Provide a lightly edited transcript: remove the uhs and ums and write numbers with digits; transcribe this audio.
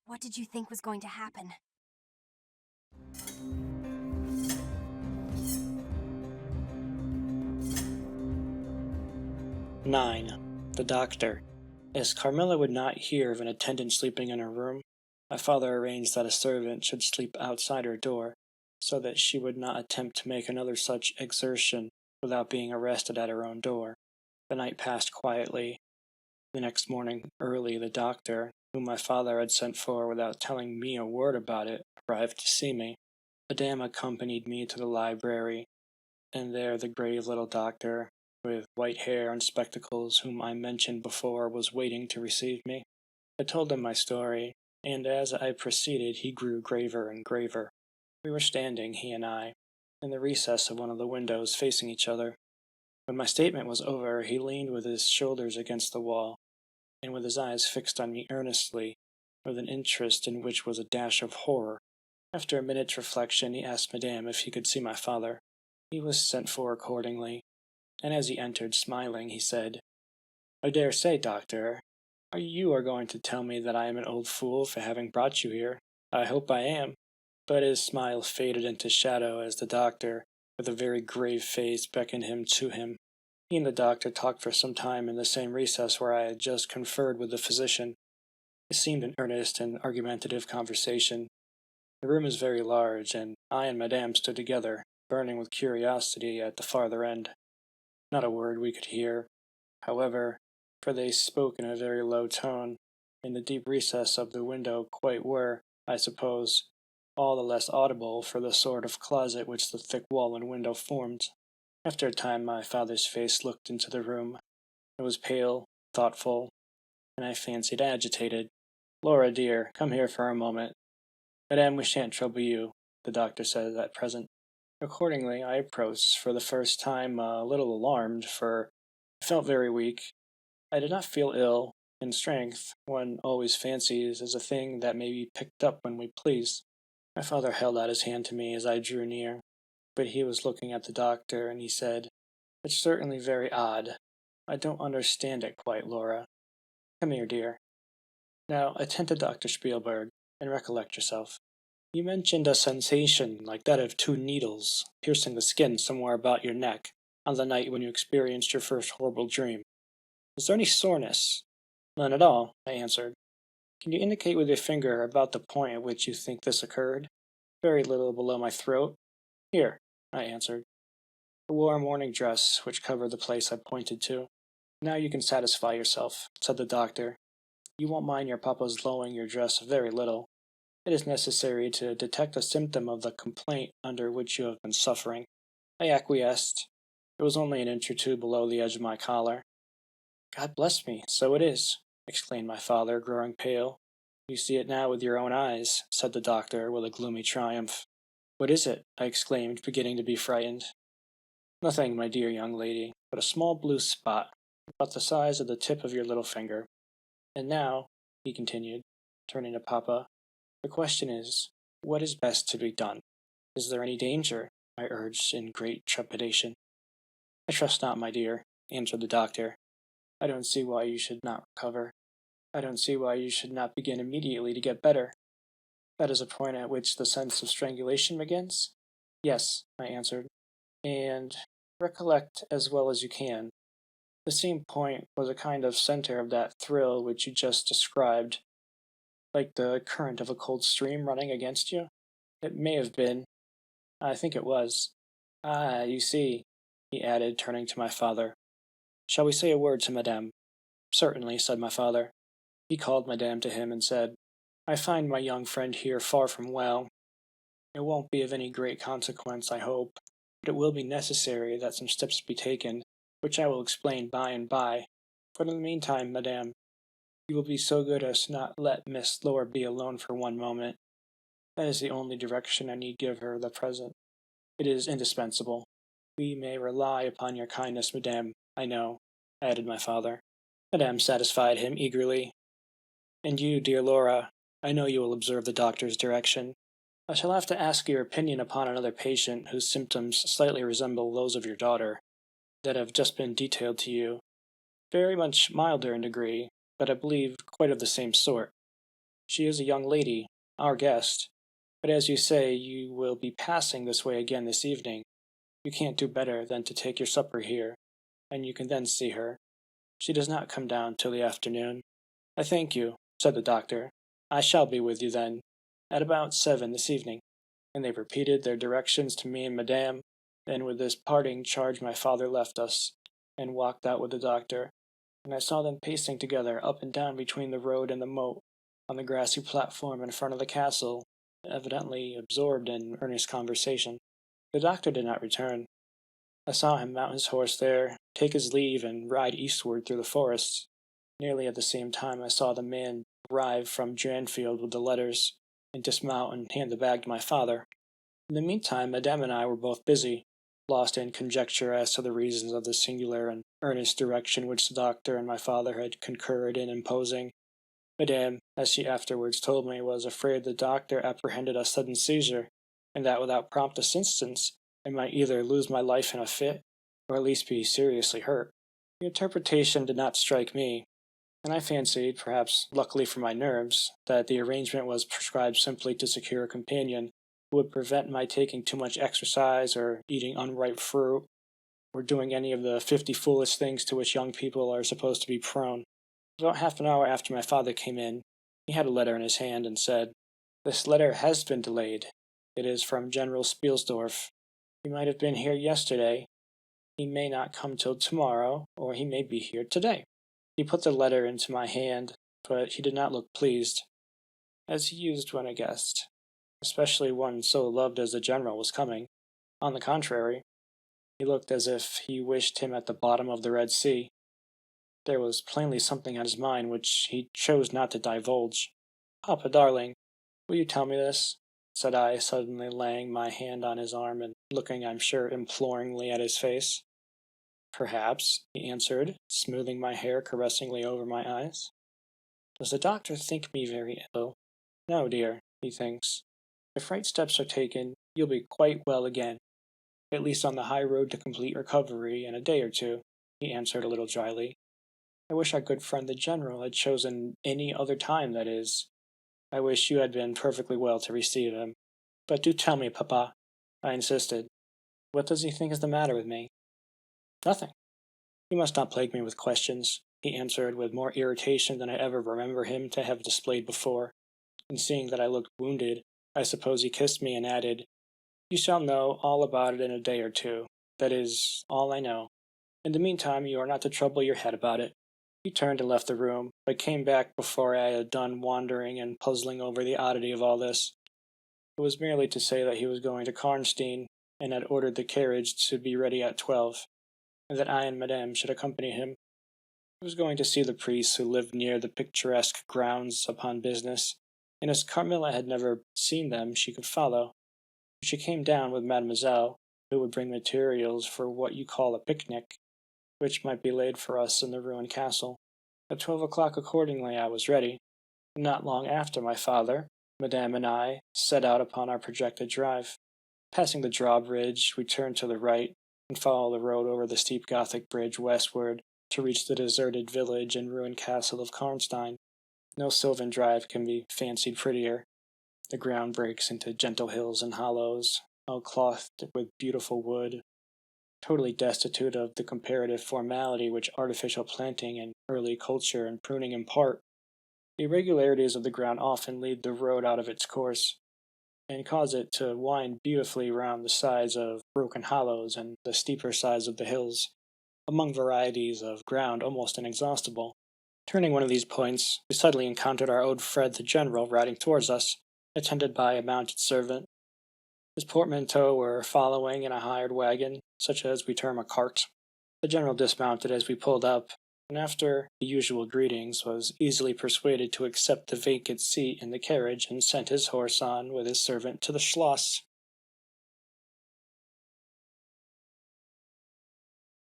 What did you think was going to happen? Nine. The doctor. As Carmilla would not hear of an attendant sleeping in her room, my father arranged that a servant should sleep outside her door, so that she would not attempt to make another such exertion without being arrested at her own door. The night passed quietly. The next morning, early, the doctor, whom my father had sent for without telling me a word about it, arrived to see me. Madame accompanied me to the library, and there the grave little doctor, with white hair and spectacles, whom I mentioned before, was waiting to receive me. I told him my story, and as I proceeded he grew graver and graver. We were standing, he and I, in the recess of one of the windows facing each other. When my statement was over, he leaned with his shoulders against the wall, and with his eyes fixed on me earnestly, with an interest in which was a dash of horror. After a minute's reflection, he asked Madame if he could see my father. He was sent for accordingly, and as he entered, smiling, he said, "I dare say, doctor, you are going to tell me that I am an old fool for having brought you here. I hope I am." But his smile faded into shadow as the doctor, with a very grave face, beckoned him to him. He and the doctor talked for some time in the same recess where I had just conferred with the physician. It seemed an earnest and argumentative conversation. The room was very large, and I and Madame stood together, burning with curiosity at the farther end. Not a word we could hear, however, for they spoke in a very low tone, in the deep recess of the window, quite were, I suppose, all the less audible for the sort of closet which the thick wall and window formed. After a time my father's face looked into the room. It was pale, thoughtful, and I fancied agitated. "Laura, dear, come here for a moment. Madame, we shan't trouble you," the doctor said at present. Accordingly, I approached, for the first time a little alarmed, for I felt very weak. I did not feel ill, and strength, one always fancies, is a thing that may be picked up when we please. My father held out his hand to me as I drew near, but he was looking at the doctor, and he said, "It's certainly very odd. I don't understand it quite, Laura. Come here, dear. Now attend to Dr. Spielberg, and recollect yourself. You mentioned a sensation like that of two needles piercing the skin somewhere about your neck on the night when you experienced your first horrible dream. Is there any soreness?" "None at all," I answered. "Can you indicate with your finger about the point at which you think this occurred?" "Very little below my throat." "Here," I answered. I wore a morning dress which covered the place I pointed to. "Now you can satisfy yourself," said the doctor. "You won't mind your papa's lowering your dress very little. It is necessary to detect a symptom of the complaint under which you have been suffering." I acquiesced. It was only an inch or two below the edge of my collar. "God bless me, so it is!" exclaimed my father, growing pale. "You see it now with your own eyes," said the doctor, with a gloomy triumph. "What is it?" I exclaimed, beginning to be frightened. "Nothing, my dear young lady, but a small blue spot, about the size of the tip of your little finger. And now," he continued, turning to papa, "the question is, what is best to be done?" "Is there any danger?" I urged in great trepidation. "I trust not, my dear," answered the doctor. "I don't see why you should not recover. I don't see why you should not begin immediately to get better." "That is a point at which the sense of strangulation begins?" "Yes," I answered, "and recollect as well as you can. The same point was a kind of center of that thrill which you just described, like the current of a cold stream running against you?" "It may have been. I think it was. Ah, you see," he added, turning to my father. "Shall we say a word to Madame?" "Certainly," said my father. He called Madame to him and said, "I find my young friend here far from well. It won't be of any great consequence, I hope, but it will be necessary that some steps be taken, which I will explain by and by. But in the meantime, Madame, you will be so good as not let Miss Laura be alone for one moment. That is the only direction I need give her the present. It is indispensable. We may rely upon your kindness, Madame, I know," added my father. Madame satisfied him eagerly. "And you, dear Laura, I know you will observe the doctor's direction. I shall have to ask your opinion upon another patient whose symptoms slightly resemble those of your daughter, that have just been detailed to you. Very much milder in degree, but I believe quite of the same sort." She is a young lady, our guest, but as you say, you will be passing this way again this evening. You can't do better than to take your supper here, and you can then see her. She does not come down till the afternoon." "I thank you," said the doctor. "I shall be with you, then, at about 7 this evening." And they repeated their directions to me and Madame, and with this parting charge my father left us, and walked out with the doctor, and I saw them pacing together up and down between the road and the moat, on the grassy platform in front of the castle, evidently absorbed in earnest conversation. The doctor did not return. I saw him mount his horse there, take his leave, and ride eastward through the forests. Nearly at the same time I saw the man arrive from Dranfield with the letters, and dismount and hand the bag to my father. In the meantime, Madame and I were both busy, lost in conjecture as to the reasons of the singular and earnest direction which the doctor and my father had concurred in imposing. Madame, as she afterwards told me, was afraid the doctor apprehended a sudden seizure, and that without prompt assistance I might either lose my life in a fit, or at least be seriously hurt. The interpretation did not strike me, and I fancied, perhaps luckily for my nerves, that the arrangement was prescribed simply to secure a companion who would prevent my taking too much exercise, or eating unripe fruit, or doing any of the 50 foolish things to which young people are supposed to be prone. About half an hour after my father came in, he had a letter in his hand and said, "This letter has been delayed. It is from General Spielsdorf. He might have been here yesterday. He may not come till tomorrow, or he may be here today." He put the letter into my hand, but he did not look pleased, as he used when a guest, especially one so loved as the general, was coming. On the contrary, he looked as if he wished him at the bottom of the Red Sea. There was plainly something on his mind which he chose not to divulge. "Papa, darling, will you tell me this?" said I, suddenly laying my hand on his arm and looking, I'm sure, imploringly at his face. "Perhaps," he answered, smoothing my hair caressingly over my eyes. "Does the doctor think me very ill?" "No, dear, he thinks, if right steps are taken, you'll be quite well again, at least on the high road to complete recovery in a day or two," he answered a little dryly. "I wish our good friend the General had chosen any other time, that is. I wish you had been perfectly well to receive him. But do tell me, papa," I insisted. "What does he think is the matter with me?" "Nothing. You must not plague me with questions," he answered with more irritation than I ever remember him to have displayed before, and seeing that I looked wounded, I suppose he kissed me and added, "You shall know all about it in a day or two. That is all I know. In the meantime you are not to trouble your head about it." He turned and left the room, but came back before I had done wondering and puzzling over the oddity of all this. It was merely to say that he was going to Karnstein, and had ordered the carriage to be ready at 12, and that I and Madame should accompany him. He was going to see the priests who lived near the picturesque grounds upon business, and as Carmilla had never seen them she could follow. She came down with Mademoiselle, who would bring materials for what you call a picnic, which might be laid for us in the ruined castle. At 12 o'clock accordingly I was ready. Not long after my father, Madame and I set out upon our projected drive. Passing the drawbridge, we turned to the right, and followed the road over the steep Gothic bridge westward to reach the deserted village and ruined castle of Karnstein. No sylvan drive can be fancied prettier. The ground breaks into gentle hills and hollows, all clothed with beautiful wood, totally destitute of the comparative formality which artificial planting and early culture and pruning impart. The irregularities of the ground often lead the road out of its course, and cause it to wind beautifully round the sides of broken hollows and the steeper sides of the hills, among varieties of ground almost inexhaustible. Turning one of these points, we suddenly encountered our old Fred the General riding towards us, attended by a mounted servant. His portmanteau were following in a hired wagon, such as we term a cart. The General dismounted as we pulled up, and after the usual greetings was easily persuaded to accept the vacant seat in the carriage, and sent his horse on with his servant to the Schloss.